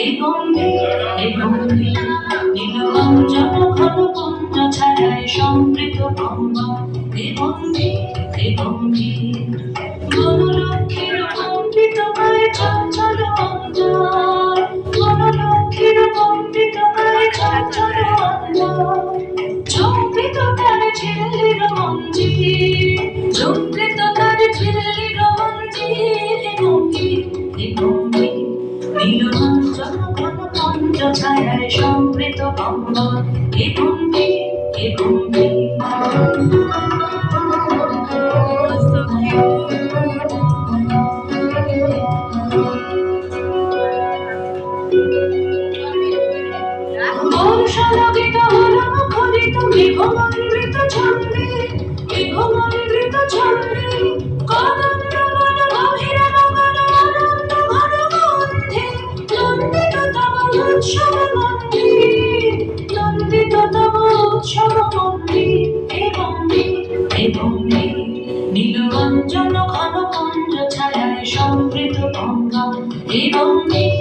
এই গম্ভীর নীলকঞ্চন ঘন পুঞ্জ ছায়ায় সমৃত গঙ্গা। এই গম্ভীর বনলক্ষ্মীর কম্পিত গায়ে চঞ্চল অঞ্জল, বনলক্ষ্মীর কম্পিত গায়ে চঞ্চল অঞ্জল। চমকিত তারে ঝিল্লির মঞ্জির, চমকিত তারে ঝিল্লির মঞ্জির। এই গম্ভীর নীলকঞ্চন ঘন পুঞ্জ ছায়ায় সমৃত গঙ্গা। এই গম্ভীর বর্ষালোকিত হরমুখরিত মেঘমণ্ডিত ছন্দে, মেঘমণ্ডিত ছন্দে কদম্ববন গভীর গগন আনন্দ ঘন গন্ধে। নন্দিত তব উৎসব মন্দির, নন্দিত তব উৎসব মন্দির। এই গম্ভীর নীলকঞ্চন ঘন পুঞ্জ ছায়ায় সমৃত গঙ্গা। এই গম্ভীর